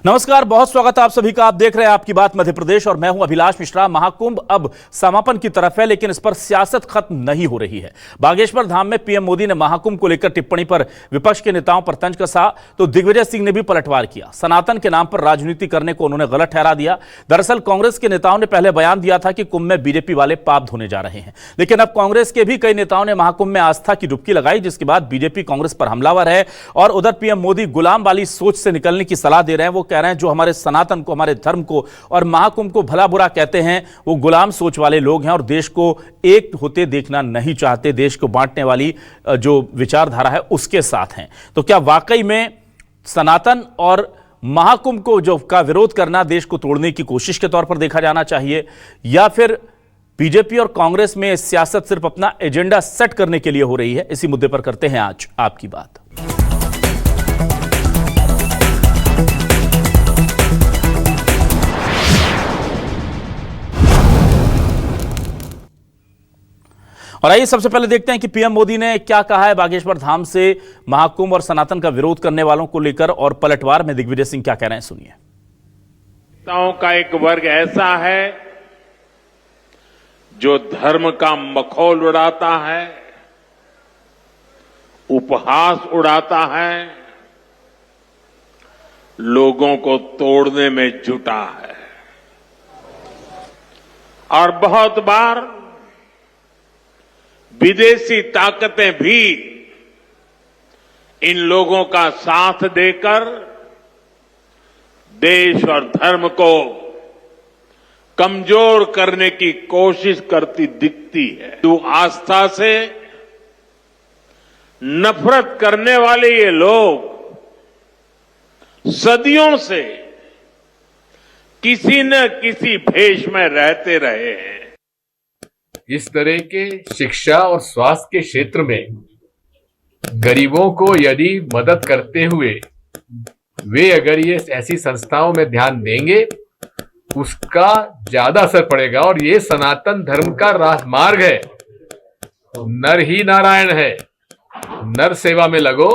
नमस्कार, बहुत स्वागत है आप सभी का। आप देख रहे हैं आपकी बात मध्य प्रदेश और मैं हूं अभिलाष मिश्रा। महाकुंभ अब समापन की तरफ है, लेकिन इस पर सियासत खत्म नहीं हो रही है। बागेश्वर धाम में पीएम मोदी ने महाकुंभ को लेकर टिप्पणी पर विपक्ष के नेताओं पर तंज कसा तो दिग्विजय सिंह ने भी पलटवार किया। सनातन के नाम पर राजनीति करने को उन्होंने गलत ठहरा दिया। दरअसल कांग्रेस के नेताओं ने पहले बयान दिया था कि कुंभ में बीजेपी वाले पाप धोने जा रहे हैं, लेकिन अब कांग्रेस के भी कई नेताओं ने महाकुंभ में आस्था की डुबकी लगाई, जिसके बाद बीजेपी कांग्रेस पर हमलावर है। और उधर पीएम मोदी गुलाम वाली सोच से निकलने की सलाह दे रहे हैं। वो कह रहे हैं जो हमारे सनातन को, हमारे धर्म को और महाकुंभ को भला बुरा कहते हैं, वो गुलाम सोच वाले लोग हैं और देश को एक होते देखना नहीं चाहते, देश को बांटने वाली जो विचारधारा है उसके साथ हैं। तो क्या वाकई में सनातन और महाकुंभ को जो का विरोध करना देश को तोड़ने की कोशिश के तौर पर देखा जाना चाहिए, या फिर बीजेपी और कांग्रेस में सियासत सिर्फ अपना एजेंडा सेट करने के लिए हो रही है? इसी मुद्दे पर करते हैं आज आपकी बात। और आइए सबसे पहले देखते हैं कि पीएम मोदी ने क्या कहा है बागेश्वर धाम से महाकुंभ और सनातन का विरोध करने वालों को लेकर, और पलटवार में दिग्विजय सिंह क्या कह रहे हैं, सुनिए। नेताओं का एक वर्ग ऐसा है जो धर्म का मखौल उड़ाता है, उपहास उड़ाता है, लोगों को तोड़ने में जुटा है। और बहुत बार विदेशी ताकतें भी इन लोगों का साथ देकर देश और धर्म को कमजोर करने की कोशिश करती दिखती है। तो आस्था से नफरत करने वाले ये लोग सदियों से किसी न किसी भेष में रहते रहे हैं। इस तरह के शिक्षा और स्वास्थ्य के क्षेत्र में गरीबों को यदि मदद करते हुए वे अगर ये ऐसी संस्थाओं में ध्यान देंगे, उसका ज्यादा असर पड़ेगा। और ये सनातन धर्म का राजमार्ग है, नर ही नारायण है, नर सेवा में लगो।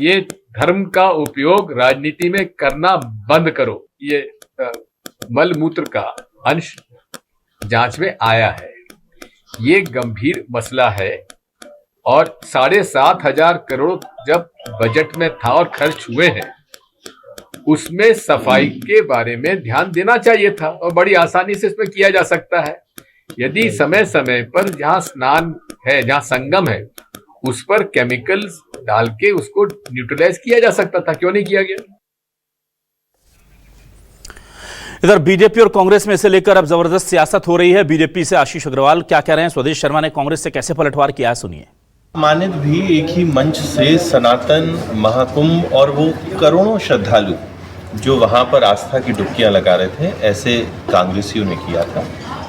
ये धर्म का उपयोग राजनीति में करना बंद करो। ये मल मूत्र का अंश जांच में आया है, ये गंभीर मसला है। और 7,500 करोड़ जब बजट में था और खर्च हुए हैं, उसमें सफाई के बारे में ध्यान देना चाहिए था और बड़ी आसानी से इसमें किया जा सकता है। यदि समय समय पर जहां स्नान है, जहां संगम है, उस पर केमिकल्स डाल के उसको न्यूट्रलाइज किया जा सकता था, क्यों नहीं किया गया? इधर बीजेपी और कांग्रेस में इसे लेकर अब जबरदस्त सियासत हो रही है। बीजेपी से आशीष अग्रवाल क्या कह रहे हैं, स्वदेश शर्मा ने कांग्रेस से कैसे पलटवार किया है, सुनिए। मानित भी एक ही मंच से सनातन, महाकुंभ और वो करोड़ों श्रद्धालु जो वहां पर आस्था की डुबकियां लगा रहे थे, ऐसे कांग्रेसियों ने किया था।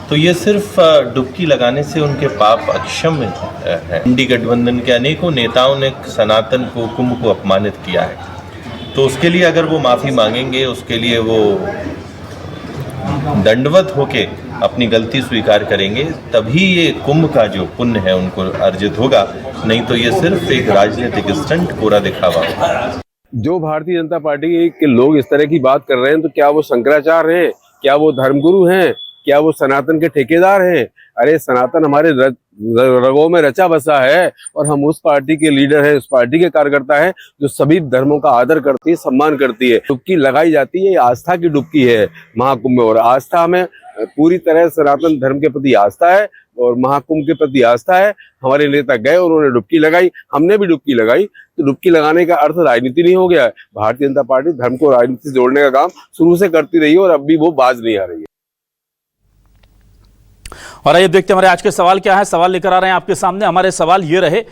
तो ये सिर्फ डुबकी लगाने से उनके पाप अक्षम्य है। इंडी गठबंधन के अनेकों नेताओं ने सनातन को, कुंभ को अपमानित किया है। तो उसके लिए अगर वो माफी मांगेंगे, उसके लिए वो दंडवत होके अपनी गलती स्वीकार करेंगे, तभी ये कुंभ का जो पुण्य है उनको अर्जित होगा। नहीं तो ये सिर्फ एक राजनीतिक स्टंट, पूरा दिखावा होगा। जो भारतीय जनता पार्टी के लोग इस तरह की बात कर रहे हैं, तो क्या वो शंकराचार्य हैं, क्या वो धर्मगुरु हैं, क्या वो सनातन के ठेकेदार हैं? अरे सनातन हमारे रगों में रचा बसा है और हम उस पार्टी के लीडर हैं, उस पार्टी के कार्यकर्ता हैं जो सभी धर्मों का आदर करती है, सम्मान करती है। डुबकी लगाई जाती है, आस्था की डुबकी है महाकुंभ में। और आस्था में पूरी तरह सनातन धर्म के प्रति आस्था है और महाकुंभ के प्रति आस्था है। हमारे नेता गए, उन्होंने डुबकी लगाई, हमने भी डुबकी लगाई। तो डुबकी लगाने का अर्थ राजनीति नहीं हो गया है। भारतीय जनता पार्टी धर्म को राजनीति से जोड़ने का काम शुरू से करती रही है और अब भी वो बाज नहीं आ रही है। और आइए देखते हैं हमारे आज के सवाल क्या है। सवाल लेकर आ रहे हैं आपके सामने। हमारे सवाल ये रहे,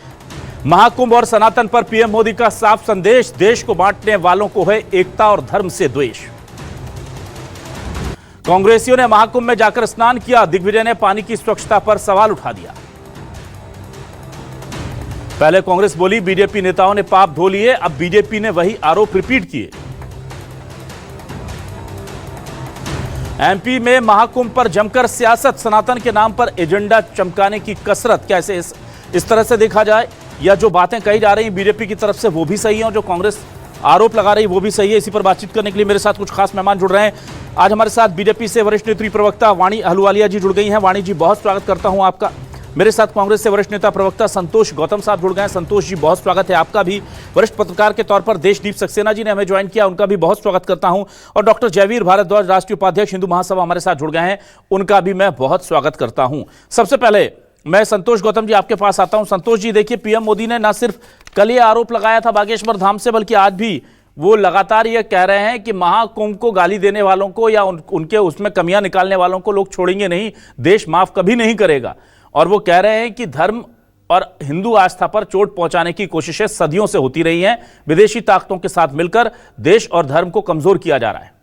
महाकुंभ और सनातन पर पीएम मोदी का साफ संदेश, देश को बांटने वालों को है एकता और धर्म से द्वेष। कांग्रेसियों ने महाकुंभ में जाकर स्नान किया, दिग्विजय ने पानी की स्वच्छता पर सवाल उठा दिया। पहले कांग्रेस बोली बीजेपी नेताओं ने पाप धो लिए, अब बीजेपी ने वही आरोप रिपीट किए। एमपी में महाकुंभ पर जमकर सियासत, सनातन के नाम पर एजेंडा चमकाने की कसरत। कैसे इस तरह से देखा जाए, या जो बातें कही जा रही हैं बीजेपी की तरफ से वो भी सही हैं और जो कांग्रेस आरोप लगा रही वो भी सही है। इसी पर बातचीत करने के लिए मेरे साथ कुछ खास मेहमान जुड़ रहे हैं। आज हमारे साथ बीजेपी से वरिष्ठ नेत्री प्रवक्ता वाणी अहलुवालिया जी जुड़ गई हैं। वाणी जी, बहुत स्वागत करता हूं आपका। मेरे साथ कांग्रेस से वरिष्ठ नेता प्रवक्ता संतोष गौतम साहब जुड़ गए हैं। संतोष जी, बहुत स्वागत है आपका भी। वरिष्ठ पत्रकार के तौर पर देशदीप सक्सेना जी ने हमें ज्वाइन किया, उनका भी बहुत स्वागत करता हूं। और डॉक्टर जयवीर भारद्वाज, राष्ट्रीय उपाध्यक्ष हिंदू महासभा, हमारे साथ जुड़ गए हैं, उनका भी मैं बहुत स्वागत करता हूं। सबसे पहले मैं संतोष गौतम जी आपके पास आता हूं। संतोष जी, देखिए, पीएम मोदी ने न सिर्फ कल ये आरोप लगाया था बागेश्वर धाम से, बल्कि आज भी वो लगातार ये कह रहे हैं कि महाकुंभ को गाली देने वालों को या उनके उसमें कमियां निकालने वालों को लोग छोड़ेंगे नहीं, देश माफ कभी नहीं करेगा। और वो कह रहे हैं कि धर्म और हिंदू आस्था पर चोट पहुंचाने की कोशिशें सदियों से होती रही हैं। विदेशी ताकतों के साथ मिलकर देश और धर्म को कमजोर किया जा रहा है।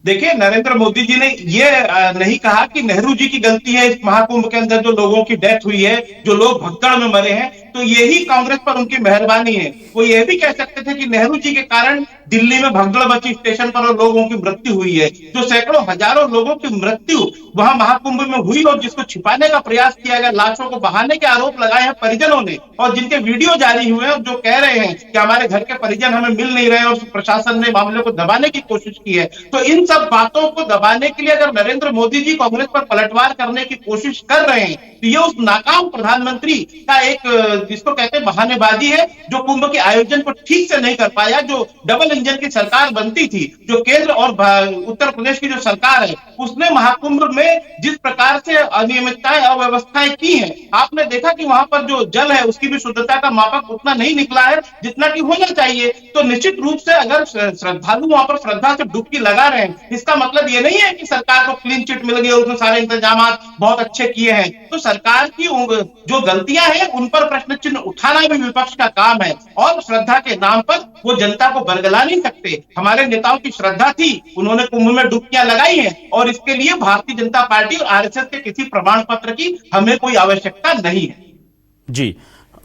देखिए, नरेंद्र मोदी जी ने ये नहीं कहा कि नेहरू जी की गलती है इस महाकुंभ के अंदर जो लोगों की डेथ हुई है, जो लोग भगदड़ में मरे हैं, तो यही कांग्रेस पर उनकी मेहरबानी है। वो ये भी कह सकते थे कि नेहरू जी के कारण दिल्ली में भगदड़ मची स्टेशन पर और लोगों की मृत्यु हुई है। जो सैकड़ों हजारों लोगों की मृत्यु वहां महाकुंभ में हुई और जिसको छिपाने का प्रयास किया गया, लाशों को बहाने के आरोप लगाए हैं परिजनों ने, और जिनके वीडियो जारी हुए हैं जो कह रहे हैं कि हमारे घर के परिजन हमें मिल नहीं रहे और प्रशासन ने मामले को दबाने की कोशिश की है। तो इन सब बातों को दबाने के लिए अगर नरेंद्र मोदी जी कांग्रेस पर पलटवार करने की कोशिश कर रहे हैं, तो ये उस नाकाम प्रधानमंत्री का एक जिसको कहते हैं बहानेबाजी है, जो कुंभ के आयोजन को ठीक से नहीं कर पाया। जो डबल इंजन की सरकार बनती थी, जो केंद्र और उत्तर प्रदेश की जो सरकार है, उसने महाकुंभ में जिस प्रकार से अनियमितताएं, अव्यवस्थाएं की हैं, आपने देखा कि वहां पर जो जल है उसकी भी शुद्धता का मापक उतना नहीं निकला है जितना कि होना चाहिए। तो निश्चित रूप से अगर श्रद्धालु वहां पर श्रद्धा से डुबकी लगा रहे हैं, इसका मतलब ये नहीं है कि सरकार को क्लीन चिट मिल गई और उसने सारे इंतजाम बहुत अच्छे किए हैं। तो सरकार की जो गलतियां हैं उन पर प्रश्न चिन्ह उठाना भी विपक्ष का काम है, और श्रद्धा के नाम पर वो जनता को बरगला नहीं सकते। हमारे नेताओं की श्रद्धा थी, उन्होंने कुंभ में डुबकियां लगाई हैं, और इसके लिए भारतीय जनता पार्टी और आरएसएस के किसी प्रमाण पत्र की हमें कोई आवश्यकता नहीं है। जी,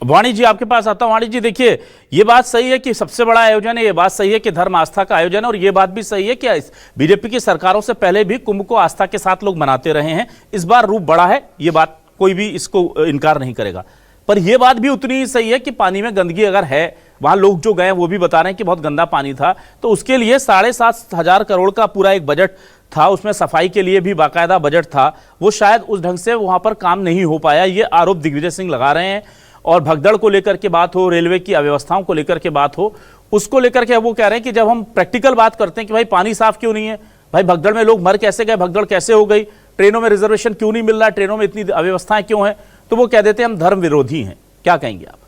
वाणी जी आपके पास आता हूं। वाणी जी, देखिए, ये बात सही है कि सबसे बड़ा आयोजन है, ये बात सही है कि धर्म आस्था का आयोजन है, और ये बात भी सही है कि बीजेपी की सरकारों से पहले भी कुंभ को आस्था के साथ लोग मनाते रहे हैं। इस बार रूप बड़ा है, ये बात कोई भी इसको इनकार नहीं करेगा। पर यह बात भी उतनी ही सही है कि पानी में गंदगी अगर है, वहां लोग जो गए वो भी बता रहे हैं कि बहुत गंदा पानी था, तो उसके लिए 7,500 करोड़ का पूरा एक बजट था, उसमें सफाई के लिए भी बाकायदा बजट था, वो शायद उस ढंग से वहां पर काम नहीं हो पाया। ये आरोप दिग्विजय सिंह लगा रहे हैं। और भगदड़ को लेकर के बात हो, रेलवे की अव्यवस्थाओं को लेकर के बात हो, उसको लेकर के वो कह रहे हैं कि जब हम प्रैक्टिकल बात करते हैं कि भाई पानी साफ क्यों नहीं है, भाई भगदड़ में लोग मर कैसे गए, भगदड़ कैसे हो गई, ट्रेनों में रिजर्वेशन क्यों नहीं मिल रहा है, ट्रेनों में इतनी अव्यवस्थाएं क्यों हैं, तो वो कह देते हैं हम धर्म विरोधी हैं। क्या कहेंगे आप?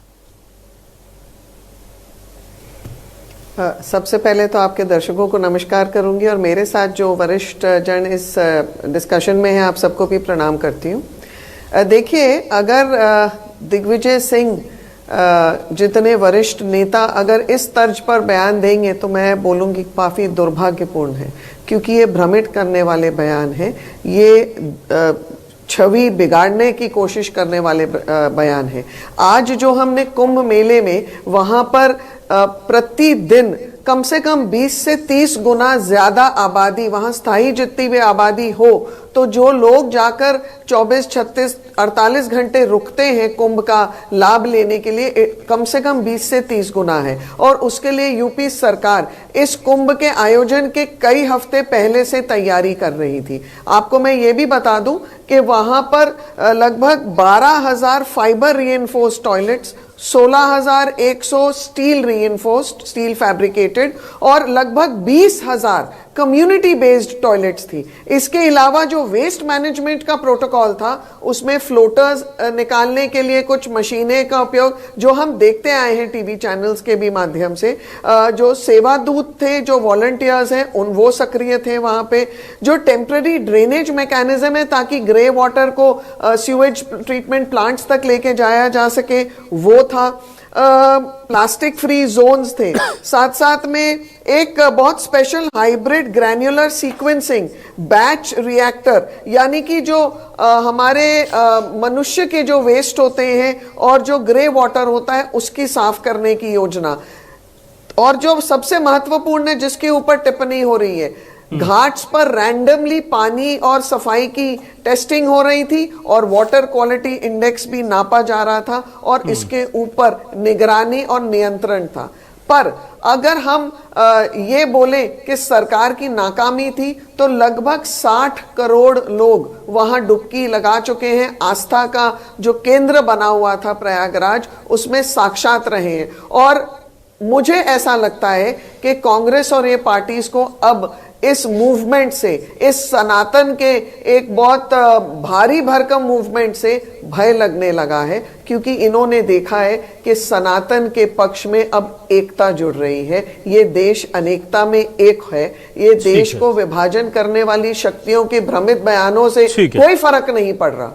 सबसे पहले तो आपके दर्शकों को नमस्कार करूंगी, और मेरे साथ जो वरिष्ठ जन इस डिस्कशन में हैं, आप सबको भी प्रणाम करती हूँ। देखिए, अगर दिग्विजय सिंह जितने वरिष्ठ नेता अगर इस तर्ज पर बयान देंगे तो मैं बोलूँगी काफ़ी दुर्भाग्यपूर्ण है, क्योंकि ये भ्रमित करने वाले बयान हैं, ये छवि बिगाड़ने की कोशिश करने वाले बयान है। आज जो हमने कुंभ मेले में वहां पर प्रतिदिन कम से कम 20 से 30 गुना ज्यादा आबादी, वहां स्थायी जितनी भी आबादी हो, तो जो लोग जाकर 24, 36, 48 घंटे रुकते हैं कुंभ का लाभ लेने के लिए, कम से कम 20 से 30 गुना है। और उसके लिए यूपी सरकार इस कुंभ के आयोजन के कई हफ्ते पहले से तैयारी कर रही थी। आपको मैं ये भी बता दूं कि वहां पर लगभग 12,000 fibre reinforced toilets, 16,100 steel reinforced, steel fabricated, और लगभग 20,000 कम्युनिटी बेस्ड टॉयलेट्स थी। इसके अलावा जो वेस्ट मैनेजमेंट का प्रोटोकॉल था, उसमें फ्लोटर्स निकालने के लिए कुछ मशीनें का उपयोग, जो हम देखते आए हैं टीवी चैनल्स के भी माध्यम से, जो सेवा दूत थे, जो वॉलंटियर्स हैं, वो सक्रिय थे वहां पे। जो टेम्पररी ड्रेनेज मैकेनिज्म है ताकि ग्रे वाटर को सीवेज ट्रीटमेंट प्लांट्स तक लेके जाया जा सके, वो था। प्लास्टिक फ्री जोन्स थे, साथ साथ में एक बहुत special hybrid granular sequencing batch reactor, यानी कि जो हमारे मनुष्य के जो वेस्ट होते हैं और जो ग्रे वाटर होता है उसकी साफ करने की योजना। और जो सबसे महत्वपूर्ण है, जिसके ऊपर टिप्पणी हो रही है, घाट्स पर रैंडमली पानी और सफाई की टेस्टिंग हो रही थी और वाटर क्वालिटी इंडेक्स भी नापा जा रहा था, और इसके ऊपर निगरानी और नियंत्रण था। पर अगर हम ये बोले कि सरकार की नाकामी थी, तो लगभग 60 करोड़ लोग वहां डुबकी लगा चुके हैं। आस्था का जो केंद्र बना हुआ था प्रयागराज, उसमें साक्षात रहे हैं। और मुझे ऐसा लगता है कि कांग्रेस और ये पार्टीज को अब इस मूवमेंट से, इस सनातन के एक बहुत भारी भरकम मूवमेंट से भय लगने लगा है, क्योंकि इन्होंने देखा है कि सनातन के पक्ष में अब एकता जुड़ रही है। ये देश अनेकता में एक है। ये देश को विभाजन करने वाली शक्तियों के भ्रमित बयानों से कोई फर्क नहीं पड़ रहा।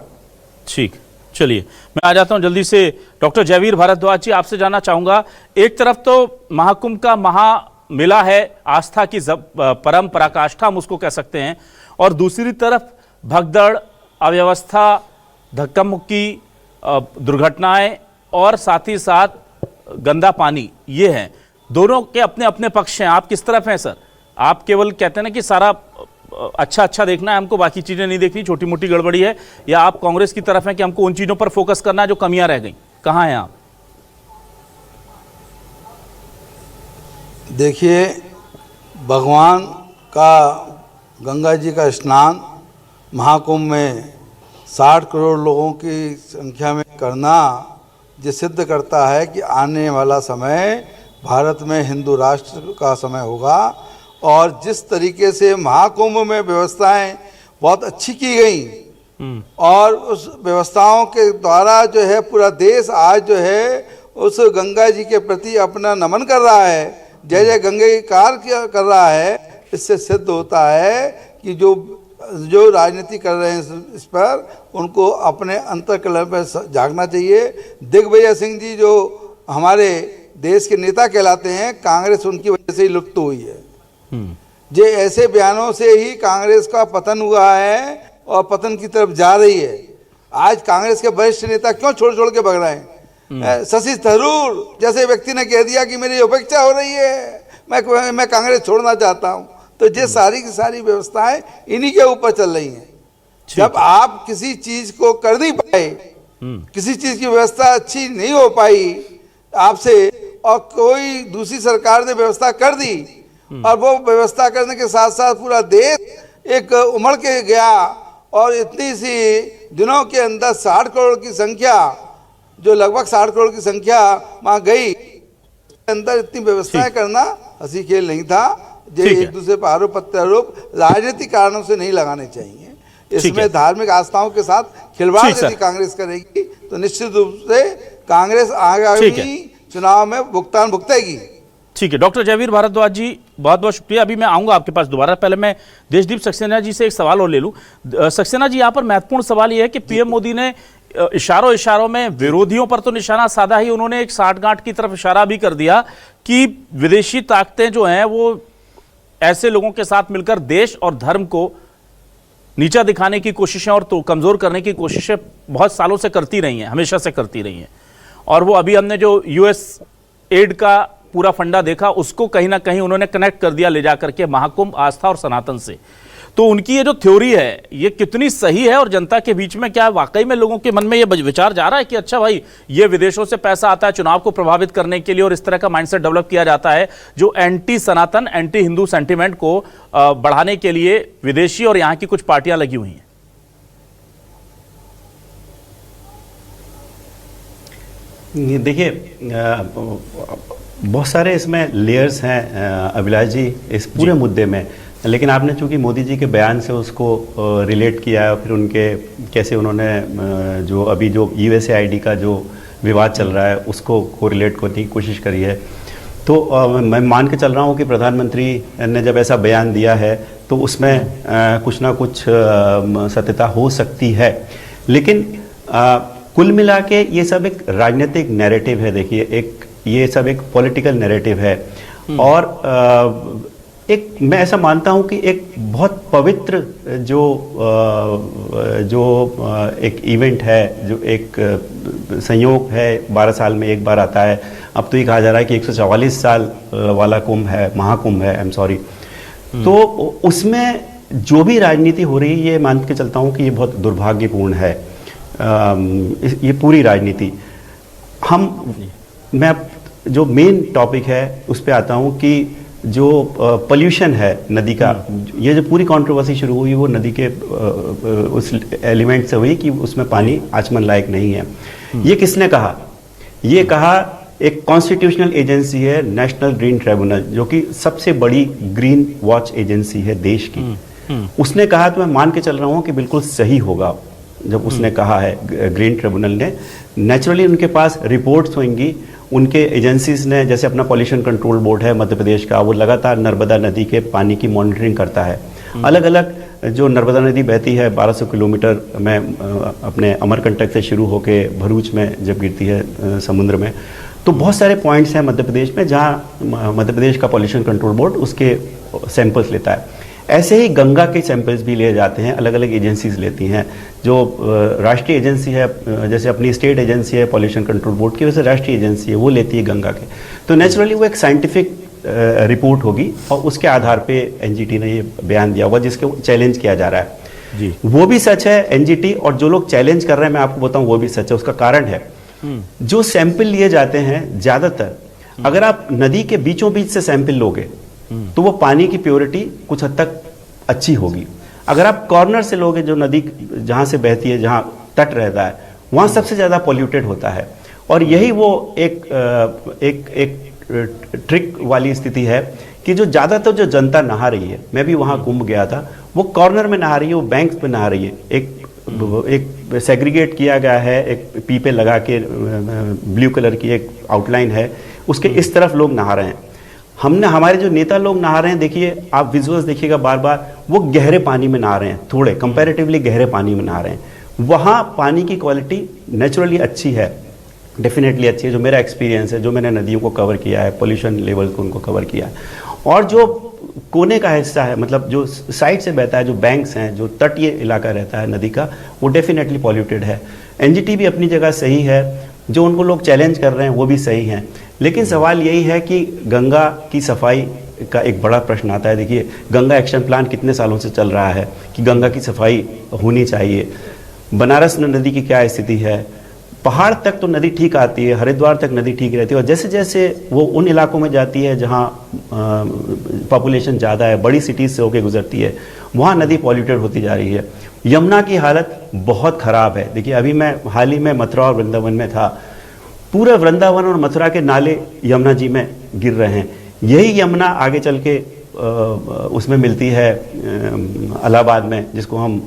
ठीक, चलिए मैं आ जाता हूं जल्दी से। डॉक्टर जयवीर भारद्वाज जी, आपसे जानना चाहूंगा, एक तरफ तो महाकुंभ का मिला है, आस्था की परम पराकाष्ठा हम उसको कह सकते हैं, और दूसरी तरफ भगदड़, अव्यवस्था, धक्का मुक्की, दुर्घटनाएं और साथ ही साथ गंदा पानी, ये हैं। दोनों के अपने अपने पक्ष हैं। आप किस तरफ हैं सर? आप केवल कहते हैं ना कि सारा अच्छा अच्छा देखना है, हमको बाकी चीजें नहीं देखनी, छोटी मोटी गड़बड़ी है, या आप कांग्रेस की तरफ हैं कि हमको उन चीजों पर फोकस करना है जो कमियां रह गई? कहां हैं आप? देखिए, भगवान का गंगा जी का स्नान महाकुंभ में 60 करोड़ लोगों की संख्या में करना ये सिद्ध करता है कि आने वाला समय भारत में हिंदू राष्ट्र का समय होगा। और जिस तरीके से महाकुंभ में व्यवस्थाएं बहुत अच्छी की गई और उस व्यवस्थाओं के द्वारा जो है पूरा देश आज जो है उस गंगा जी के प्रति अपना नमन कर रहा है, जय जय गंगेकार कर रहा है, इससे सिद्ध होता है कि जो राजनीति कर रहे हैं इस पर उनको अपने अंतर्कलह पर जागना चाहिए। दिग्विजय सिंह जी जो हमारे देश के नेता कहलाते हैं, कांग्रेस उनकी वजह से ही लुप्त हुई है। जे ऐसे बयानों से ही कांग्रेस का पतन हुआ है और पतन की तरफ जा रही है। आज कांग्रेस के वरिष्ठ नेता क्यों छोड़ छोड़ के भग रहे हैं? शशि थरूर जैसे व्यक्ति ने कह दिया कि मेरी उपेक्षा हो रही है, मैं कांग्रेस छोड़ना चाहता हूं। तो ये सारी की सारी व्यवस्थाएं इन्हीं के ऊपर चल रही हैं। जब आप किसी चीज को कर नहीं पाए, किसी चीज की व्यवस्था अच्छी नहीं हो पाई आपसे, और कोई दूसरी सरकार ने व्यवस्था कर दी, और वो व्यवस्था करने के साथ साथ पूरा देश एक उमड़ के गया, और इतनी सी दिनों के अंदर 60 करोड़ की संख्या, जो लगभग 60 करोड़ की संख्या वहां गई, अंदर इतनी व्यवस्थाएं करना हंसी खेल नहीं था। जो एक दूसरे पर आरोप प्रत्यारोप राजनीतिक कारणों से नहीं लगाने चाहिए। इसमें धार्मिक आस्थाओं के साथ खिलवाड़ यदि कांग्रेस करेगी तो निश्चित रूप से कांग्रेस आगामी चुनाव में भुगतान भुगतेगी। ठीक है डॉक्टर जयवीर भारद्वाज जी, बहुत बहुत शुक्रिया। अभी मैं आऊंगा आपके पास दोबारा। पहले मैं देशदीप सक्सेना जी से एक सवाल और ले लूं। सक्सेना जी, यहां पर महत्वपूर्ण सवाल यह है कि पीएम मोदी ने इशारों में विरोधियों पर तो निशाना साधा ही, उन्होंने एक साठगांठ की तरफ इशारा भी कर दिया कि विदेशी ताकतें जो हैं वो ऐसे लोगों के साथ मिलकर देश और धर्म को नीचा दिखाने की कोशिशें और तो कमजोर करने की कोशिशें बहुत सालों से करती रही हैं, हमेशा से करती रही हैं। और वो अभी हमने जो यूएस एड का पूरा फंडा देखा, उसको कहीं ना कहीं उन्होंने कनेक्ट कर दिया ले जाकर के महाकुंभ, आस्था और सनातन से। तो उनकी ये जो थ्योरी है ये कितनी सही है, और जनता के बीच में क्या वाकई में लोगों के मन में ये विचार जा रहा है कि अच्छा भाई ये विदेशों से पैसा आता है चुनाव को प्रभावित करने के लिए, और इस तरह का माइंडसेट डेवलप किया जाता है जो एंटी सनातन, एंटी हिंदू सेंटिमेंट को बढ़ाने के लिए विदेशी और यहां की कुछ पार्टियां लगी हुई हैं? देखिए, बहुत सारे इसमें लेयर्स हैं अभिलाष जी इस पूरे मुद्दे में, लेकिन आपने चूंकि मोदी जी के बयान से उसको रिलेट किया है, फिर उनके कैसे उन्होंने जो अभी जो यूएसएआईडी का जो विवाद चल रहा है उसको कोरिलेट करने की कोशिश करी है, तो मैं मान के चल रहा हूँ कि प्रधानमंत्री ने जब ऐसा बयान दिया है तो उसमें कुछ ना कुछ सत्यता हो सकती है। लेकिन कुल मिला के ये सब एक राजनीतिक नैरेटिव है। देखिए, ये सब एक पॉलिटिकल नैरेटिव है, और एक मैं ऐसा मानता हूं कि एक बहुत पवित्र जो एक इवेंट है, जो एक संयोग है, 12 साल में एक बार आता है। अब तो ये कहा जा रहा है कि 144 साल वाला कुंभ है, महाकुंभ है, तो उसमें जो भी राजनीति हो रही है, ये मान के चलता हूं कि ये बहुत दुर्भाग्यपूर्ण है। ये पूरी राजनीति मैं जो मेन टॉपिक है उस पे आता हूँ कि जो पोल्यूशन है नदी का, ये जो पूरी कंट्रोवर्सी शुरू हुई वो नदी के उस एलिमेंट से हुई कि उसमें पानी आचमन लायक नहीं है। ये किसने कहा? ये कहा एक कॉन्स्टिट्यूशनल एजेंसी है, नेशनल ग्रीन ट्रिब्यूनल, जो कि सबसे बड़ी ग्रीन वॉच एजेंसी है देश की। उसने कहा, तो मैं मान के चल रहा हूँ कि बिल्कुल सही होगा जब उसने कहा है ग्रीन ट्रिब्यूनल ने। नेचुरली उनके पास रिपोर्ट्स होंगी, उनके एजेंसीज ने, जैसे अपना पॉल्यूशन कंट्रोल बोर्ड है मध्य प्रदेश का, वो लगातार नर्मदा नदी के पानी की मॉनिटरिंग करता है। अलग अलग जो नर्मदा नदी बहती है 1200 किलोमीटर में अपने अमरकंटक से शुरू होके भरूच में जब गिरती है समुद्र में, तो बहुत सारे पॉइंट्स हैं मध्य प्रदेश में जहाँ मध्य प्रदेश का पॉल्यूशन कंट्रोल बोर्ड उसके सैंपल्स लेता है। ऐसे ही गंगा के सैंपल्स भी लिए जाते हैं, अलग अलग एजेंसीज लेती हैं। जो राष्ट्रीय एजेंसी है, जैसे अपनी स्टेट एजेंसी है पॉल्यूशन कंट्रोल बोर्ड की, वैसे राष्ट्रीय एजेंसी है वो लेती है गंगा के। तो नेचुरली वो एक साइंटिफिक रिपोर्ट होगी और उसके आधार पे एनजीटी ने ये बयान दिया होगा जिसके चैलेंज किया जा रहा है जी। वो भी सच है एनजीटी, और जो लोग चैलेंज कर रहे हैं मैं आपको बताऊं वो भी सच है। उसका कारण है जो सैंपल लिए जाते हैं ज्यादातर, अगर आप नदी के बीचों बीच से सैंपल लोगे तो वो पानी की प्योरिटी कुछ हद तक अच्छी होगी। अगर आप कॉर्नर से लोगे, जो नदी जहां से बहती है, जहां तट रहता है, वहां सबसे ज्यादा पॉल्यूटेड होता है। और यही वो एक ट्रिक वाली स्थिति है कि जो ज्यादातर जो जनता नहा रही है, मैं भी वहां कुंभ गया था, वो कॉर्नर में नहा रही है, वो बैंक्स पे नहा रही है। एक सेग्रीगेट किया गया है, एक पीपे लगा के ब्लू कलर की एक आउटलाइन है, उसके इस तरफ लोग नहा रहे हैं। हमारे जो नेता लोग नहा रहे हैं, देखिए आप विजुअल्स देखिएगा बार बार, वो गहरे पानी में नहा रहे हैं, थोड़े कंपैरेटिवली गहरे पानी में नहा रहे हैं। वहाँ पानी की क्वालिटी नेचुरली अच्छी है, डेफिनेटली अच्छी है, जो मेरा एक्सपीरियंस है, जो मैंने नदियों को कवर किया है, पोल्यूशन लेवल को उनको कवर किया है। और जो कोने का हिस्सा है, मतलब जो साइड से बहता है, जो बैंक्स हैं, जो तटीय इलाका रहता है नदी का, वो डेफिनेटली पॉल्यूटेड है। एनजीटी भी अपनी जगह सही है, जो उनको लोग चैलेंज कर रहे हैं वो भी सही हैं। लेकिन सवाल यही है कि गंगा की सफाई का एक बड़ा प्रश्न आता है। देखिए गंगा एक्शन प्लान कितने सालों से चल रहा है कि गंगा की सफाई होनी चाहिए। बनारस नदी की क्या स्थिति है? पहाड़ तक तो नदी ठीक आती है, हरिद्वार तक नदी ठीक रहती है, और जैसे जैसे वो उन इलाकों में जाती है जहाँ पॉपुलेशन ज़्यादा है, बड़ी सिटीज़ से होकर गुजरती है, वहाँ नदी पॉल्यूटेड होती जा रही है। यमुना की हालत बहुत ख़राब है। देखिए अभी मैं हाल ही में मथुरा और वृंदावन में था, पूरे वृंदावन और मथुरा के नाले यमुना जी में गिर रहे हैं। यही यमुना आगे चल के उसमें मिलती है इलाहाबाद में, जिसको हम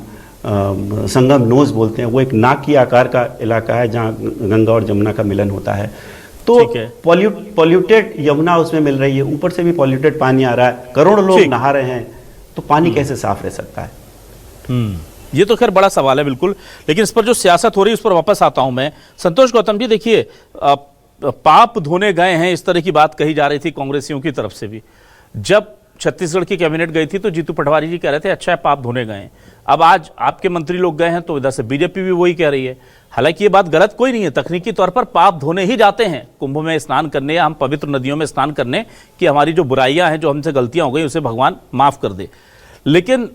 संगम नोज बोलते हैं। वो एक नाक की आकार का इलाका है जहाँ गंगा और यमुना का मिलन होता है। तो पॉल्यूटेड यमुना उसमें मिल रही है, ऊपर से भी पॉल्यूटेड पानी आ रहा है, करोड़ों लोग नहा रहे हैं, तो पानी कैसे साफ रह सकता है? ये तो खैर बड़ा सवाल है बिल्कुल, लेकिन इस पर जो सियासत हो रही है उस पर वापस आता हूं मैं। संतोष गौतम जी, देखिए पाप धोने गए हैं, इस तरह की बात कही जा रही थी कांग्रेसियों की तरफ से भी। जब छत्तीसगढ़ की कैबिनेट गई थी तो जीतू पटवारी जी कह रहे थे अच्छा है पाप धोने गए हैं। अब आज आपके मंत्री लोग गए हैं तो इधर से बीजेपी भी वही कह रही है। हालांकि ये बात गलत कोई नहीं है, तकनीकी तौर पर पाप धोने ही जाते हैं कुंभ में स्नान करने या हम पवित्र नदियों में स्नान करने कि हमारी जो बुराइयां हैं, जो हमसे गलतियां हो गई, उसे भगवान माफ कर दे। लेकिन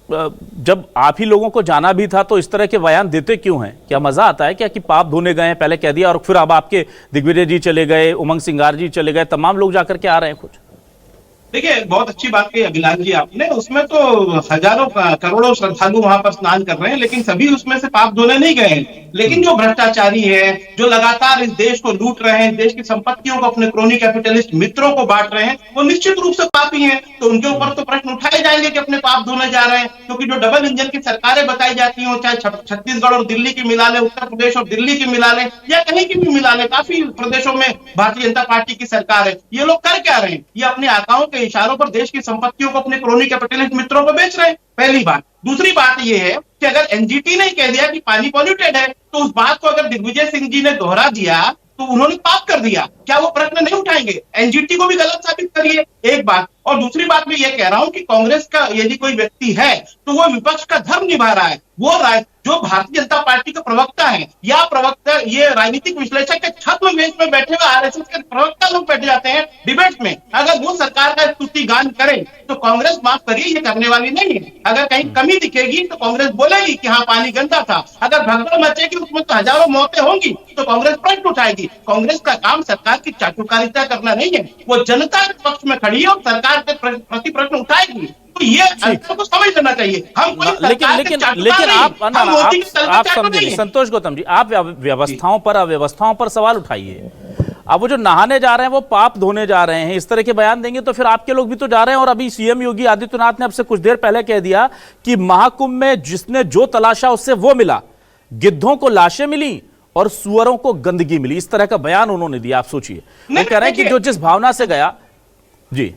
जब आप ही लोगों को जाना भी था तो इस तरह के बयान देते क्यों हैं? क्या मजा आता है क्या कि पाप धोने गए हैं, पहले कह दिया और फिर अब आपके दिग्विजय जी चले गए, उमंग सिंगार जी चले गए, तमाम लोग जाकर के आ रहे हैं कुछ? देखिए बहुत अच्छी बात कही अभिलाष जी आपने, उसमें तो हजारों करोड़ों श्रद्धालु वहां पर स्नान कर रहे हैं, लेकिन सभी उसमें से पाप धोने नहीं गए हैं। लेकिन जो भ्रष्टाचारी है, जो लगातार इस देश को लूट रहे हैं, देश की संपत्तियों को अपने क्रोनी कैपिटलिस्ट मित्रों को बांट रहे हैं, वो निश्चित रूप से पापी हैं। तो उनके ऊपर तो प्रश्न उठाए जाएंगे कि अपने पाप धोने जा रहे हैं, क्योंकि जो डबल इंजन की सरकारें बताई जाती हैं, चाहे छत्तीसगढ़ और दिल्ली की मिला ले, उत्तर प्रदेश और दिल्ली की मिला ले, या कहीं की भी मिला ले, काफी प्रदेशों में भारतीय जनता पार्टी की सरकार है। ये लोग कर क्या रहे हैं? ये अपने आकाओं के इशारों पर देश की संपत्तियों को अपने क्रोनी कैपिटलिस्ट मित्रों को बेच रहे हैं, पहली बात। दूसरी बात यह है कि अगर एनजीटी ने कह दिया कि पानी पॉल्यूटेड है, तो उस बात को अगर दिग्विजय सिंह जी ने दोहरा दिया तो उन्होंने पाप कर दिया। क्या वो प्रश्न नहीं उठाएंगे? एनजीटी को भी गलत साबित करिए, एक बात। और दूसरी बात मैं ये कह रहा हूं कि कांग्रेस का यदि कोई व्यक्ति है तो वो विपक्ष का धर्म निभा रहा है। वो जो भारतीय जनता पार्टी का प्रवक्ता है या प्रवक्ता, ये राजनीतिक विश्लेषक के छद्म वेश में बैठे हुए आरएसएस के प्रवक्ता लोग बैठ जाते हैं डिबेट में, अगर वो सरकार का स्तुति गान करें तो कांग्रेस माफ करिए ये करने वाली नहीं है। अगर कहीं कमी दिखेगी तो कांग्रेस बोलेगी कि हाँ पानी गंदा था। अगर भगदड़ मचेगी उसमें तो हजारों मौतें होंगी तो कांग्रेस प्रश्न उठाएगी। कांग्रेस का काम सरकार की चाटुकारिता करना नहीं है, वो जनता के पक्ष में खड़ी है और सरकार के प्रति प्रश्न उठाएगी। तो ये अंतर को समझ लेना चाहिए। हम कोई लेकिन आप समझे, संतोष गौतम जी, आप अव्यवस्थाओं पर सवाल उठाइए। अब वो जो नहाने जा रहे हैं वो पाप धोने जा रहे हैं, इस तरह के बयान देंगे तो फिर आपके लोग भी तो जा रहे हैं। और अभी सीएम योगी आदित्यनाथ ने अब से कुछ देर पहले कह दिया कि महाकुंभ में जिसने जो तलाशा उससे वो मिला, गिद्धों को लाशें मिली और सुअरों को गंदगी मिली। इस तरह का बयान उन्होंने दिया। आप सोचिए, वो कह रहे हैं कि जो जिस भावना से गया। जी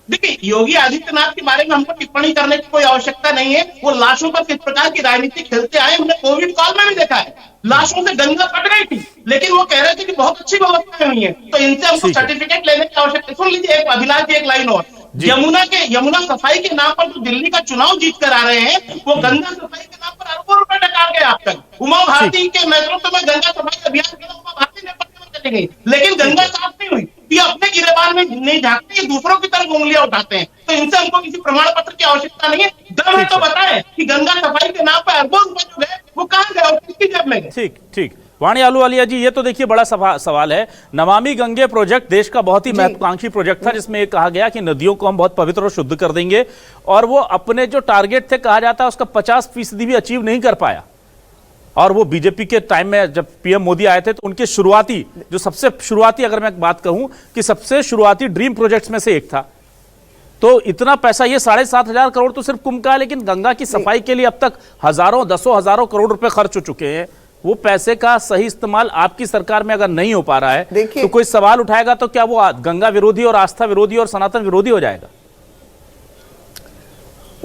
देखिए, योगी आदित्यनाथ के बारे में हमको टिप्पणी करने की कोई आवश्यकता नहीं है। वो लाशों पर किस प्रकार की राजनीति खेलते आए हमने कोविड काल में भी देखा है। लाशों से गंगा कट गई थी, लेकिन वो कह रहे थे कि बहुत अच्छी व्यवस्थाएं हुई है, तो इनसे हमको सर्टिफिकेट लेने की आवश्यकता। सुन लीजिए एक अभिलाष जी, एक लाइन और, यमुना सफाई के नाम पर जो दिल्ली का चुनाव जीत कर आ रहे हैं, वो गंगा सफाई के नाम पर अरबों रुपए डकार गए। आप तक उमा भारती के नेतृत्व में गंगा सफाई अभियान उमा भारती नेतृत्व में चली गई, लेकिन गंगा साफ नहीं हुई। ये अपने गिरेबान में नहीं झांकते, दूसरों की तरफ उंगलियां उठाते हैं। तो इनसे हमको किसी प्रमाण पत्र की आवश्यकता नहीं है। दम है तो बताएं कि गंगा सफाई के नाम पर अरबों रुपए जो गए वो कहां गए और किसकी जेब में गए। ठीक वाणी आलूवालिया जी, ये तो देखिए बड़ा सवाल है। नमामि गंगे प्रोजेक्ट देश का बहुत ही महत्वाकांक्षी प्रोजेक्ट था, जिसमें कहा गया कि नदियों को हम बहुत पवित्र और शुद्ध कर देंगे, और वो अपने जो टारगेट थे कहा जाता है उसका 50% भी अचीव नहीं कर पाया। और वो बीजेपी के टाइम में जब पीएम मोदी आए थे तो उनके सबसे शुरुआती अगर मैं बात कहूं कि सबसे शुरुआती ड्रीम प्रोजेक्ट्स में से एक था। तो इतना पैसा, ये 7,500 करोड़ तो सिर्फ कुंभ का है, लेकिन गंगा की सफाई के लिए अब तक दसों हजारों करोड़ रुपए खर्च हो चुके हैं। वो पैसे का सही इस्तेमाल आपकी सरकार में अगर नहीं हो पा रहा है तो कोई सवाल उठाएगा तो क्या वो गंगा विरोधी और आस्था विरोधी और सनातन विरोधी हो जाएगा?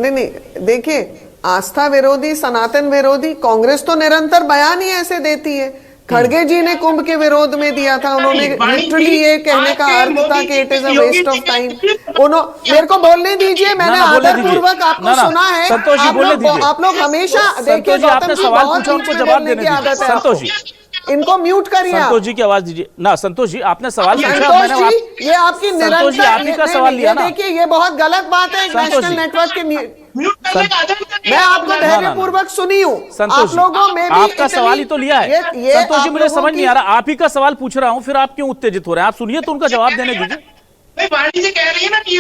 नहीं, देखिए, आस्था विरोधी, सनातन विरोधी, कांग्रेस तो निरंतर बयान ही ऐसे देती है। खड़गे जी ने कुंभ के विरोध में दिया था, उन्होंने लिटरली ये कहने का अर्थ था कि it is a waste of time. मेरे को बोलने दीजिए, मैंने आदरपूर्वक आपको सुना है। संतोष जी बोलने दीजिए। आप लोग हमेशा देखिए, आपने सवाल पूछा, उनको जवाब देने दीजिए। संतोष जी, इनको म्यूट करिए। संतोष जी की आवाज दीजिए ना। संतोष जी, आपने सवाल पूछा, ये आपकी निरंतर, आप ही का सवाल लिया ना। देखिए, ये बहुत गलत बात है। नेशनल नेटवर्क के मैं आपको धैर्यपूर्वक सुनी हूँ। संतोष जी, आपका सवाल ही तो लिया है। संतोष जी, मुझे समझ नहीं आ रहा, आप ही का सवाल पूछ रहा हूँ, फिर आप क्यों उत्तेजित हो रहे हैं? आप सुनिए तो उनका जवाब देने दीजिए। वाणी जी कह रही है ना कि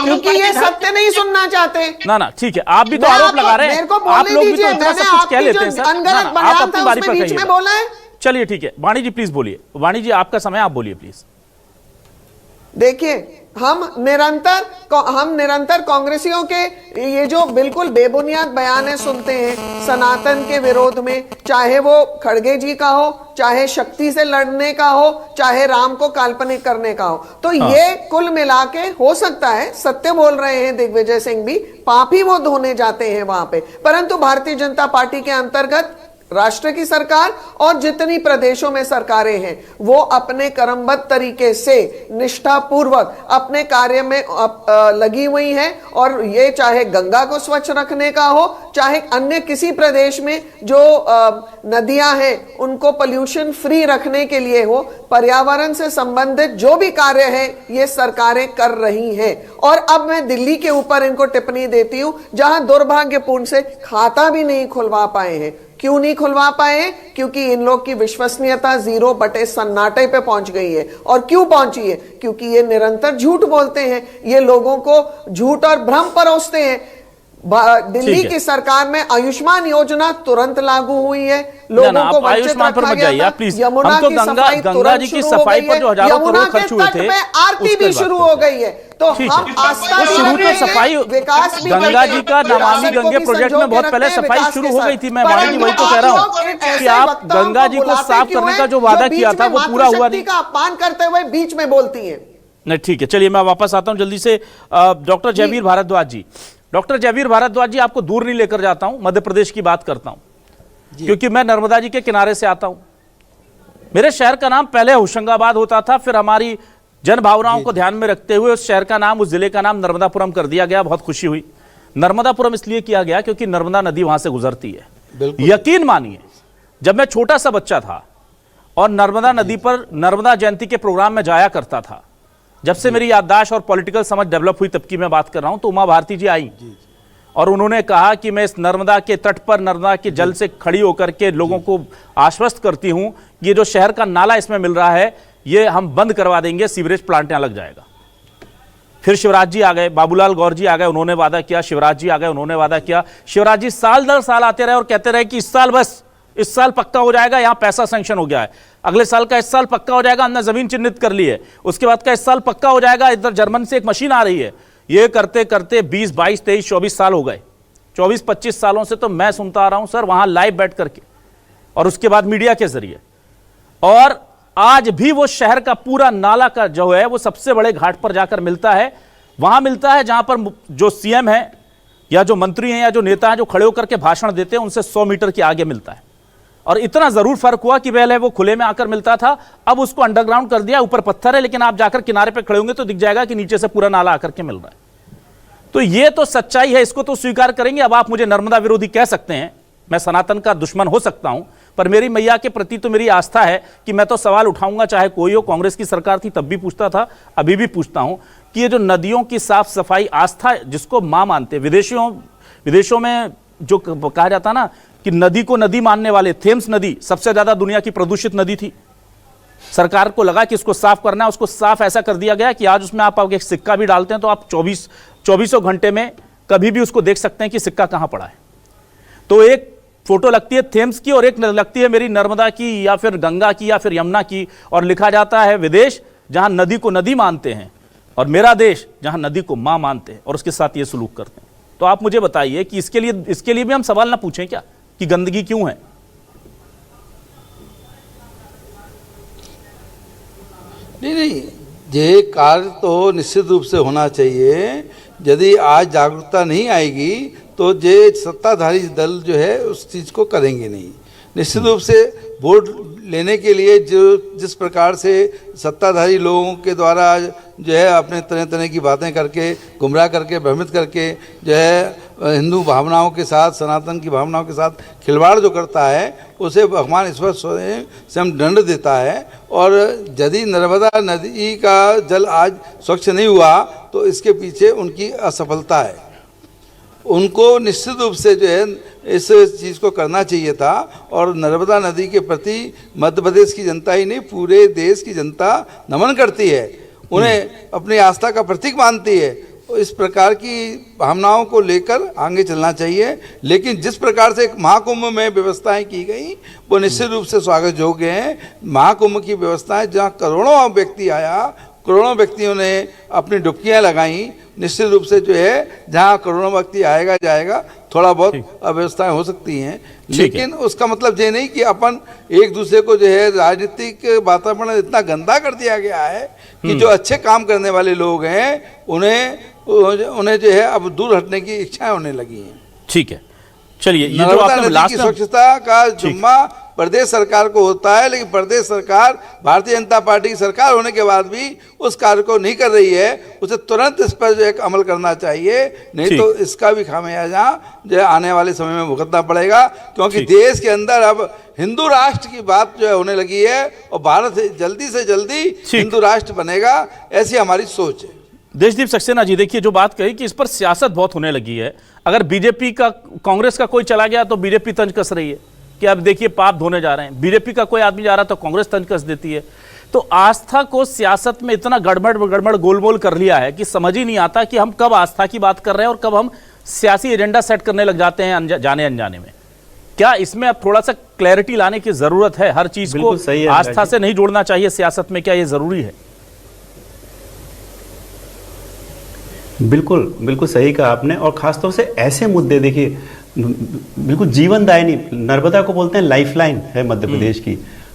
क्योंकि ये सत्य नहीं सुनना चाहते। ना ठीक है, आप भी तो आरोप लगा रहे हैं। आप लोग भी तो इतना सब कुछ कह लेते हैं सर। आप अपनी बारी पर कहिए। चलिए ठीक है, वाणी जी प्लीज बोलिए। वाणी जी, आपका समय, आप बोलिए प्लीज। देखिए, हम निरंतर कांग्रेसियों के ये जो बिल्कुल बेबुनियाद बयान है सुनते हैं सनातन के विरोध में, चाहे वो खड़गे जी का हो, चाहे शक्ति से लड़ने का हो, चाहे राम को काल्पनिक करने का हो। तो ये कुल मिला के हो सकता है सत्य बोल रहे हैं दिग्विजय सिंह भी, पाप ही वो धोने जाते हैं वहां पे। परंतु भारतीय जनता पार्टी के अंतर्गत राष्ट्र की सरकार और जितनी प्रदेशों में सरकारें हैं, वो अपने क्रमबद्ध तरीके से निष्ठापूर्वक अपने कार्य में लगी हुई हैं। और ये चाहे गंगा को स्वच्छ रखने का हो, चाहे अन्य किसी प्रदेश में जो नदियां हैं उनको पोल्यूशन फ्री रखने के लिए हो, पर्यावरण से संबंधित जो भी कार्य है ये सरकारें कर रही हैं। और अब मैं दिल्ली के ऊपर इनको टिप्पणी देती हूं, जहां दुर्भाग्यपूर्ण से खाता भी नहीं खुलवा पाए हैं। क्यों नहीं खुलवा पाए? क्योंकि इन लोग की विश्वसनीयता 0/सन्नाटे पे पहुंच गई है। और क्यों पहुंची है? क्योंकि ये निरंतर झूठ बोलते हैं, ये लोगों को झूठ और भ्रम परोसते हैं। दिल्ली की सरकार में आयुष्मान योजना तुरंत लागू हुई है, लोगों को वंचित रखा गया था। यमुना की सफाई तुरंत शुरू हो गई है, यमुना के तट में आरती भी शुरू हो गई है। तो हम आस्था सफाई, गंगा जी का नमामि गंगे प्रोजेक्ट में बहुत पहले सफाई शुरू हो गई थी। मैं वाणी जी वही तो कह रहा हूँ कि आप गंगा जी को साफ करने का जो वादा किया था वो पूरा हुआ नहीं। का अपमान करते हुए बीच में बोलती है। नहीं ठीक है, चलिए मैं वापस आता हूं जल्दी से। डॉक्टर जयवीर भारद्वाज जी, डॉक्टर जयवीर भारद्वाज जी, आपको दूर नहीं लेकर जाता हूं, मध्य प्रदेश की बात करता हूं क्योंकि मैं नर्मदा जी के किनारे से आता हूं। मेरे शहर का नाम पहले होशंगाबाद होता था, फिर हमारी जन भावनाओं को ध्यान में रखते हुए उस शहर का नाम, उस जिले का नाम नर्मदापुरम कर दिया गया। बहुत खुशी हुई। नर्मदापुरम इसलिए किया गया क्योंकि नर्मदा नदी वहां से गुजरती है। यकीन मानिए, जब मैं छोटा सा बच्चा था और नर्मदा नदी पर नर्मदा जयंती के प्रोग्राम में जाया करता था, जब से मेरी याददाश्त और पॉलिटिकल समझ डेवलप हुई तब की मैं बात कर रहा हूं, तो उमा भारती जी आई और उन्होंने कहा कि मैं इस नर्मदा के तट पर नर्मदा के जल से खड़ी होकर के लोगों को आश्वस्त करती हूं, ये जो शहर का नाला इसमें मिल रहा है ये हम बंद करवा देंगे, सीवरेज प्लांट यहां लग जाएगा। फिर शिवराज जी आ गए, बाबूलाल गौर जी आ गए, उन्होंने वादा किया, शिवराज जी आ गए, उन्होंने वादा किया। शिवराज जी साल दर साल आते रहे और कहते रहे कि इस साल बस, इस साल पक्का हो जाएगा, यहां पैसा सैंक्शन हो गया है, अगले साल का इस साल पक्का हो जाएगा, हमने जमीन चिन्हित कर ली है, उसके बाद का इस साल पक्का हो जाएगा, इधर जर्मन से एक मशीन आ रही है। ये करते करते 20, 22, 23, 24 साल हो गए। 24-25 सालों से तो मैं सुनता आ रहा हूं सर, वहां लाइव बैठ करके, और उसके बाद मीडिया के जरिए। और आज भी वो शहर का पूरा नाला का जो है वो सबसे बड़े घाट पर जाकर मिलता है, वहां मिलता है जहां पर जो सीएम है या जो मंत्री हैं या जो नेता हैं जो खड़े होकर के भाषण देते हैं, उनसे 100 मीटर के आगे मिलता है। और इतना जरूर फर्क हुआ कि पहले वो खुले में आकर मिलता था, अब उसको अंडरग्राउंड कर दिया, ऊपर पत्थर है, लेकिन आप जाकर किनारे पे खड़े होंगे तो दिख जाएगा कि नीचे से पूरा नाला आकर के मिल रहा है। तो ये तो सच्चाई है, इसको तो स्वीकार करेंगे। अब आप मुझे नर्मदा विरोधी कह सकते हैं, मैं सनातन का दुश्मन हो सकता हूं, पर मेरी मैया के प्रति तो मेरी आस्था है कि मैं तो सवाल उठाऊंगा, चाहे कोई हो। कांग्रेस की सरकार थी तब भी पूछता था, अभी भी पूछता हूं कि ये जो नदियों की साफ सफाई आस्था जिसको मां मानते, विदेशों में जो कहा जाता ना कि नदी को नदी मानने वाले, थेम्स नदी सबसे ज्यादा दुनिया की प्रदूषित नदी थी। सरकार को लगा कि इसको साफ करना है, उसको साफ ऐसा कर दिया गया कि आज उसमें आप एक सिक्का भी डालते हैं तो आप 24 घंटे में कभी भी उसको देख सकते हैं कि सिक्का कहां पड़ा है। तो एक फोटो लगती है थेम्स की और एक लगती है मेरी नर्मदा की या फिर गंगा की या फिर यमुना की, और लिखा जाता है विदेश जहां नदी को नदी मानते हैं, और मेरा देश जहां नदी को मां मानते हैं और उसके साथ ये सलूक करते हैं। तो आप मुझे बताइए कि इसके लिए भी हम सवाल ना पूछें क्या कि गंदगी क्यों है? नहीं, ये कार्य तो निश्चित रूप से होना चाहिए। यदि आज जागरूकता नहीं आएगी तो ये सत्ताधारी दल जो है उस चीज़ को करेंगे नहीं। निश्चित रूप से वोट लेने के लिए जिस प्रकार से सत्ताधारी लोगों के द्वारा जो है अपने तरह तरह की बातें करके, गुमराह करके, भ्रमित करके जो है हिंदू भावनाओं के साथ, सनातन की भावनाओं के साथ खिलवाड़ जो करता है, उसे भगवान ईश्वर स्वयं दंड देता है। और यदि नर्मदा नदी का जल आज स्वच्छ नहीं हुआ तो इसके पीछे उनकी असफलता है। उनको निश्चित रूप से जो है इस चीज़ को करना चाहिए था। और नर्मदा नदी के प्रति मध्य प्रदेश की जनता ही नहीं, पूरे देश की जनता नमन करती है, उन्हें अपनी आस्था का प्रतीक मानती है। इस प्रकार की भावनाओं को लेकर आगे चलना चाहिए। लेकिन जिस प्रकार से एक महाकुंभ में व्यवस्थाएं की गई वो निश्चित रूप से स्वागत योग्य हैं। महाकुंभ की व्यवस्थाएं जहां करोड़ों व्यक्ति आया, करोड़ों व्यक्तियों ने अपनी डुबकियां लगाई, निश्चित रूप से जो है जहां करोड़ों व्यक्ति आएगा जाएगा, थोड़ा बहुत अव्यवस्थाएं हो सकती हैं, लेकिन उसका मतलब ये नहीं कि अपन एक दूसरे को जो है राजनीतिक वातावरण इतना गंदा कर दिया गया है कि जो अच्छे काम करने वाले लोग हैं उन्हें जो है अब दूर हटने की इच्छाएं होने लगी हैं। ठीक है, चलिए, ये जो आपने लास्ट की स्वच्छता का जिम्मा प्रदेश सरकार को होता है, लेकिन प्रदेश सरकार भारतीय जनता पार्टी की सरकार होने के बाद भी उस कार्य को नहीं कर रही है। उसे तुरंत इस पर जो है अमल करना चाहिए, नहीं तो इसका भी खामियाजा जो है आने वाले समय में भुगतना पड़ेगा। क्योंकि देश के अंदर अब हिंदू राष्ट्र की बात जो है होने लगी है और भारत जल्दी से जल्दी हिंदू राष्ट्र बनेगा, ऐसी हमारी सोच है। देशदीप सक्सेना जी, देखिए जो बात कही कि इस पर सियासत बहुत होने लगी है। अगर बीजेपी का, कांग्रेस का कोई चला गया तो बीजेपी तंज कस रही है कि अब देखिए पाप धोने जा रहे हैं। बीजेपी का कोई आदमी जा रहा तो कांग्रेस तंज कस देती है। तो आस्था को सियासत में इतना गड़बड़ गोलमोल कर लिया है कि समझ ही नहीं आता कि हम कब आस्था की बात कर रहे हैं और कब हम सियासी एजेंडा सेट करने लग जाते हैं जाने अनजाने में। क्या इसमें अब थोड़ा सा क्लैरिटी लाने की जरूरत है? हर चीज को आस्था से नहीं जोड़ना चाहिए सियासत में, क्या ये जरूरी है? बिल्कुल बिल्कुल सही कहा आपने। और खासतौर से ऐसे मुद्दे, देखिए बिल्कुल जीवनदायिनी, नर्मदा को बोलते हैं लाइफलाइन है मध्य प्रदेश की।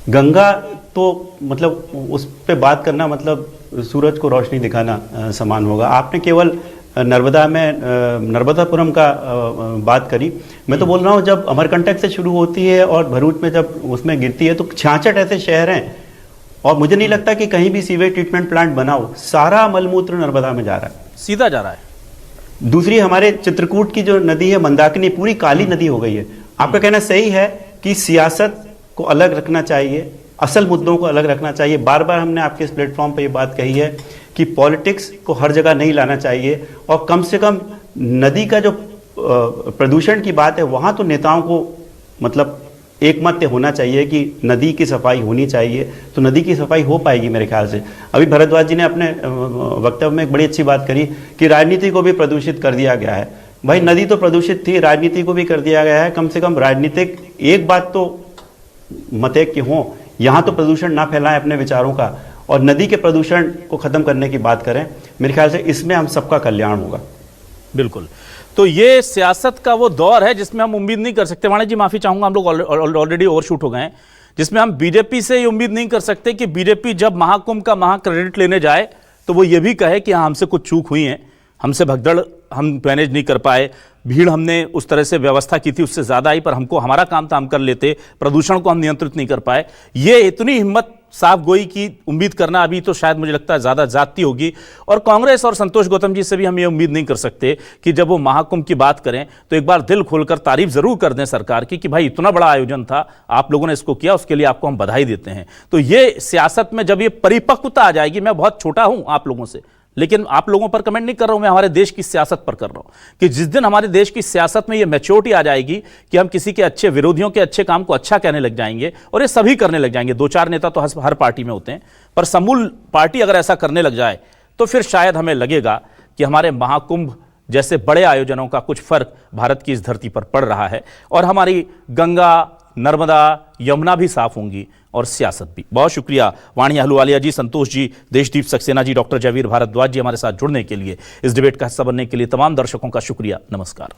गंगा तो मतलब उस पे बात करना मतलब सूरज को रोशनी दिखाना समान होगा। आपने केवल नर्मदा में नर्मदापुरम का बात करी, मैं तो बोल रहा हूँ जब अमरकंटक से शुरू होती है और भरूच में जब उसमें गिरती है तो 66 ऐसे शहर हैं और मुझे नहीं लगता कि कहीं भी सीवेज ट्रीटमेंट प्लांट बनाओ, सारा मलमूत्र नर्मदा में जा रहा है, सीधा जा रहा है। दूसरी हमारे चित्रकूट की जो नदी है मंदाकिनी, पूरी काली नदी हो गई है। आपका कहना सही है कि सियासत को अलग रखना चाहिए, असल मुद्दों को अलग रखना चाहिए। बार बार हमने आपके इस प्लेटफॉर्म पर ये बात कही है कि पॉलिटिक्स को हर जगह नहीं लाना चाहिए और कम से कम नदी का जो प्रदूषण की बात है वहाँ तो नेताओं को मतलब एकमत्य होना चाहिए कि नदी की सफाई होनी चाहिए, तो नदी की सफाई हो पाएगी मेरे ख्याल से। अभी भरद्वाज जी ने अपने वक्तव्य में एक बड़ी अच्छी बात करी कि राजनीति को भी प्रदूषित कर दिया गया है। भाई नदी तो प्रदूषित थी, राजनीति को भी कर दिया गया है। कम से कम राजनीतिक एक बात तो मतेक की हो, यहाँ तो प्रदूषण ना फैलाएं अपने विचारों का, और नदी के प्रदूषण को खत्म करने की बात करें। मेरे ख्याल से इसमें हम सबका कल्याण होगा। बिल्कुल। तो ये सियासत का वो दौर है जिसमें हम उम्मीद नहीं कर सकते, वाणी जी माफी चाहूंगा, हम लोग ऑलरेडी ओवरशूट हो गए हैं, जिसमें हम बीजेपी से ये उम्मीद नहीं कर सकते कि बीजेपी जब महाकुंभ का महाक्रेडिट लेने जाए तो वो ये भी कहे कि हाँ हमसे कुछ चूक हुई है, हमसे भगदड़ हम मैनेज नहीं कर पाए, भीड़ हमने उस तरह से व्यवस्था की थी उससे ज्यादा आई, पर हमको हमारा काम था हम कर लेते, प्रदूषण को हम नियंत्रित नहीं कर पाए। ये इतनी हिम्मत साफ गोई की उम्मीद करना अभी तो शायद मुझे लगता है ज्यादा जाती होगी। और कांग्रेस और संतोष गौतम जी से भी हम ये उम्मीद नहीं कर सकते कि जब वो महाकुंभ की बात करें तो एक बार दिल खोलकर तारीफ जरूर कर दें सरकार की कि भाई इतना बड़ा आयोजन था, आप लोगों ने इसको किया, उसके लिए आपको हम बधाई देते हैं। तो ये सियासत में जब ये परिपक्वता आ जाएगी, मैं बहुत छोटा हूं आप लोगों से, लेकिन आप लोगों पर कमेंट नहीं कर रहा हूं, मैं हमारे देश की सियासत पर कर रहा हूं कि जिस दिन हमारे देश की सियासत में ये मैच्योरिटी आ जाएगी कि हम किसी के अच्छे विरोधियों के अच्छे काम को अच्छा कहने लग जाएंगे, और ये सभी करने लग जाएंगे, दो चार नेता तो हर पार्टी में होते हैं, पर समूल पार्टी अगर ऐसा करने लग जाए तो फिर शायद हमें लगेगा कि हमारे महाकुंभ जैसे बड़े आयोजनों का कुछ फर्क भारत की इस धरती पर पड़ रहा है, और हमारी गंगा, नर्मदा, यमुना भी साफ होंगी और सियासत भी। बहुत शुक्रिया वाणी अहलूवालिया जी, संतोष जी, देशदीप सक्सेना जी, डॉक्टर जयवीर भारद्वाज जी हमारे साथ जुड़ने के लिए, इस डिबेट का हिस्सा बनने के लिए तमाम दर्शकों का शुक्रिया। नमस्कार।